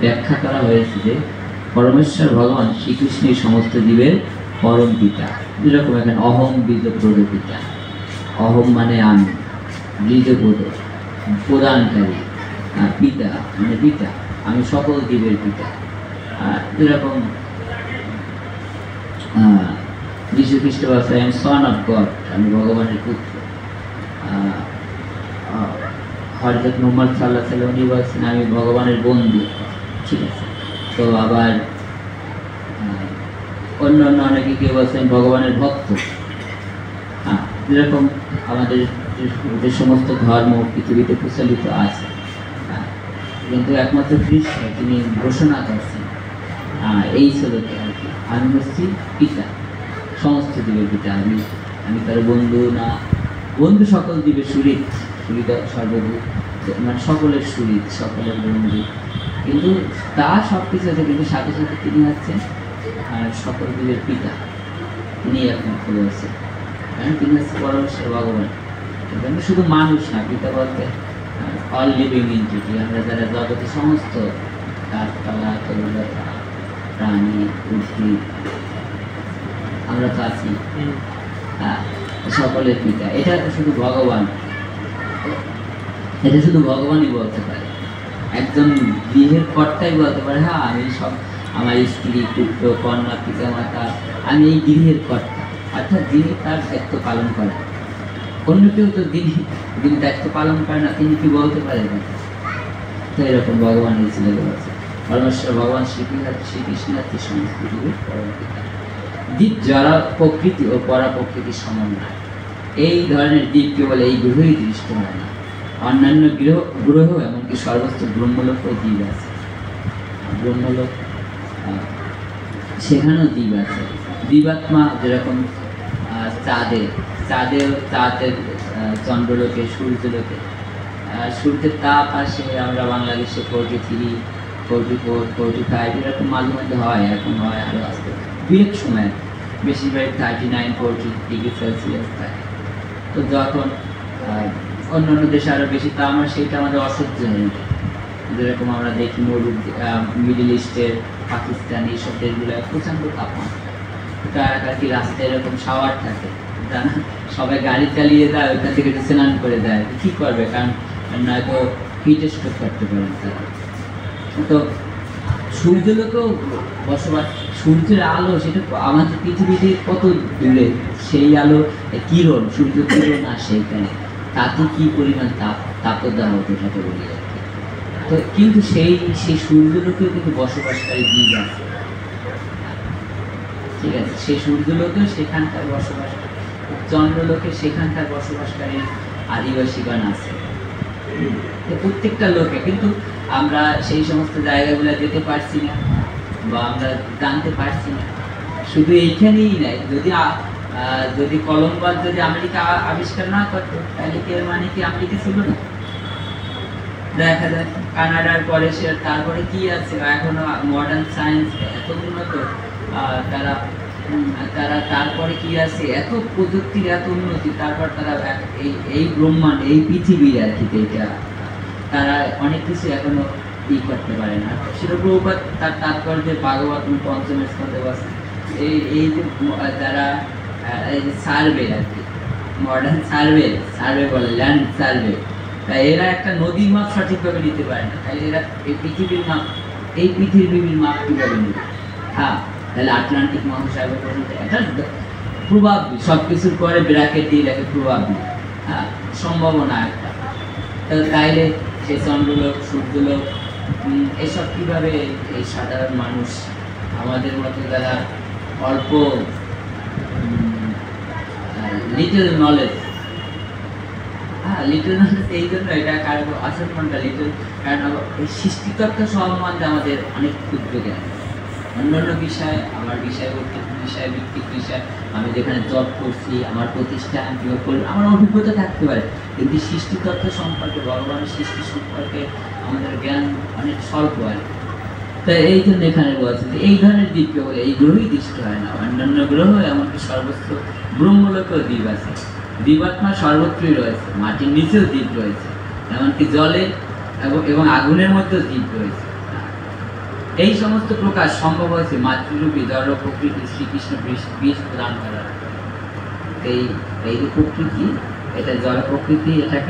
ব্যাখ্যা করা হয়েছে যে পরমেশ্বর ভগবান শ্রীকৃষ্ণের সমস্ত জীবের পরম পিতা। যেরকম এখানে অহম বীজপ্রদ পিতা, অহম মানে আমি, বীজপ্রদ প্রদানকারী, পিতা মানে পিতা, আমি সকল জীবের পিতা। যেরকম যীশু খ্রিস্ট বলছে I am son of god, আমি ভগবানের পুত্র। হযরত মুহাম্মদ সাল্লাল্লাহু আলাইহি ওয়াসাল্লাম উনি বলছেন আমি ভগবানের বন্ধু। ঠিক আছে, তো আবার অন্য অন্য অনেকে কেউ বলছেন ভগবানের ভক্ত। যেরকম আমাদের যে সমস্ত ধর্ম পৃথিবীতে প্রচলিত আছে, কিন্তু একমাত্র কৃষ্ণ তিনি ঘোষণা করছেন এই শ্লোকে আর কি, আমি হচ্ছি পিতা, সমস্ত জীবের পিতা। আমি তার বন্ধু না, বন্ধু সকল জীবের সুরিত, সুরিত সর্বভূত, মানে সকলের সুরিত, সকলের বন্ধু। কিন্তু তা সব কিছু আছে, কিন্তু সাথে সাথে তিনি হচ্ছেন সকল জীবের পিতা, তিনি একমাত্র বলছেন, কারণ তিনি হচ্ছে পরমেশ্বর ভগবান। এখানে শুধু মানুষ না, পিতা বলতে অল লিভিং এন্টিটি, আমরা যারা জগতে সমস্ত গাছপালা, তরুলতা, প্রাণী, উদ্ভিদ, আমরা তো আছি, সকলের পিতা। এটা শুধু ভগবান, এটা শুধু ভগবানই বলতে পারে। একজন গৃহের কর্তাই বলতে পারে হ্যাঁ আমি সব, আমার স্ত্রী, পুত্র, কন্যা, পিতা মাতা, আমি এই গৃহের কর্তা, অর্থাৎ যিনি তার দায়িত্ব পালন করেন। অন্য কেউ তো যিনি দায়িত্ব পালন করে না, তিনি কি বলতে পারেন না? তো এরকম ভগবান এই ছিল বলছে পরমেশ্বর ভগবান শ্রীকৃষ্ণ সমস্ত জীবের পরম পিতা। দ্বীপ যারা প্রকৃতি ও পরা প্রকৃতির সমন্বয়, এই ধরনের দ্বীপ কেবল এই গ্রহেই দৃষ্ট হয় না, অন্যান্য গ্রহ এমনকি সর্বস্ত ব্রহ্মলোকেও দ্বীপ আছে। ব্রহ্মলোক সেখানেও দ্বীপ আছে। দ্বীপাত্মা যেরকম চাঁদের চন্দ্রলোকে, সূর্যলোকে, সূর্যের তাপ আসে আমরা বাংলাদেশে 43, 44, 45 এরকম মাঝে মধ্যে হয়, এখন হয় আরও আসতে দু এক সময়, বেশিরভাগ 39, 40 ডিগ্রি সেলসিয়াস থাকে। তো যখন অন্য অন্য দেশে আরও বেশি, তা আমরা সেইটা আমাদের অসহ্য হয়ে যায়। যেরকম আমরা দেখি মিডল ইস্টের, পাকিস্তান, এইসব দেশগুলো প্রচণ্ড তাপমাত্রা, কি রাস্তায় এরকম শাওয়ার থাকে, সবাই গাড়ি চালিয়ে দেয়, ওইখান থেকে স্নান করে দেয়। কী করবে, কারণ নয়তো হিট স্ট্রোক করতে পারেন তারা। তো সূর্যলোকেও বসবাস, সূর্যের আলো সেটা আমাদের পৃথিবীতে কত দূরে, সেই আলো কিরণ, সূর্য কিরণ আসে এখানে, তাতে কি পরিমাণ তাপদাহ হতে থাকে বলি আর কি। তো কিন্তু সেই সূর্যলোকেও কিন্তু বসবাসকারী জীব আছে, ঠিক আছে, সেই সূর্যলোকেও সেখানকার বসবাস, চন্দ্রলোকে সেখানকার বসবাসকারী আদিবাসীগণ আছে। প্রত্যেকটা লোকে, কিন্তু আমরা সেই সমস্ত জায়গাগুলো যেতে পারছি না বা আমরা জানতে পারছি না। শুধু এইখানেই নাই, যদি কলম্বাস যদি আমেরিকা আবিষ্কার না করতো, তাহলে কি মানে কি আমেরিকা ছিল না? দেখা যায় কানাডার পরে তারপরে কি আছে, এখনো মডার্ন সায়েন্স এত উন্নত, তারা তারপরে কি আছে, এত প্রযুক্তির এত উন্নতি, তারপর তারা এই ব্রহ্মাণ্ড, এই পৃথিবীর আর কি, এটা তারা অনেক কিছু এখনো করতে পারে না। শিলপ্রভুপাদ তার তাৎপর্যে ভাগবত পঞ্চম স্কন্ধে বলছেন এই যে যারা এই যে সার্ভে আর কি, মডার্ন সার্ভে বলে, ল্যান্ড সার্ভে, তাই এরা একটা নদীর মাপ সঠিকভাবে নিতে পারে না, তাহলে এরা এই পৃথিবীর মাপ, এই পৃথিবীর মাপ কীভাবে নেবে? হ্যাঁ, তাহলে আটলান্টিক মহাসাগর পর্যন্ত এটা প্রবাবলি, সব কিছুর পরে ব্র্যাকেট দিয়ে লেখে প্রবাবলি, হ্যাঁ, সম্ভাবনা একটা। তাইলে সেই চন্দ্রলোক, সূর্যলোক, এসব কীভাবে এই সাধারণ মানুষ, আমাদের মতো যারা অল্প লিটল নলেজ, লিটল নলেজ এই জন্য এটা কারণ আসল কোনটা লিটল, কারণ এই সৃষ্টিতত্ত্ব সম্বন্ধে আমাদের অনেক ক্ষুদ্র জ্ঞান। অন্যান্য বিষয়, আমার বিষয়ভিত্তিক বিষয়, ভিত্তিক বিষয়, আমি যেখানে জব করছি, আমার প্রতিষ্ঠান কীভাবে করলাম, আমার অভিজ্ঞতা থাকতে পারে, কিন্তু সৃষ্টিতত্ত্ব সম্পর্কে, ভগবানের সৃষ্টি সম্পর্কে আমাদের জ্ঞান অনেক স্বল্প হয়। তাই এই জন্য এখানে বলছে যে এই ধরনের দ্বীপ কেবল এই গ্রহই দৃষ্ট হয় না, অন্যান্য গ্রহ এমনকি সর্বস্ব ব্রহ্মলোকেও দ্বীপ আছে। দ্বীপাত্মা সর্বত্রই রয়েছে, মাটির নিচেও দ্বীপ রয়েছে, এমনকি জলে এবং আগুনের মধ্যেও দ্বীপ রয়েছে। এই সমস্ত প্রকাশ সম্ভব হয়েছে মাতৃরূপী জড় প্রকৃতি শ্রীকৃষ্ণ বিষ প্রদান করার। এই যে প্রকৃতি, এটা জড় প্রকৃতি, এটাকে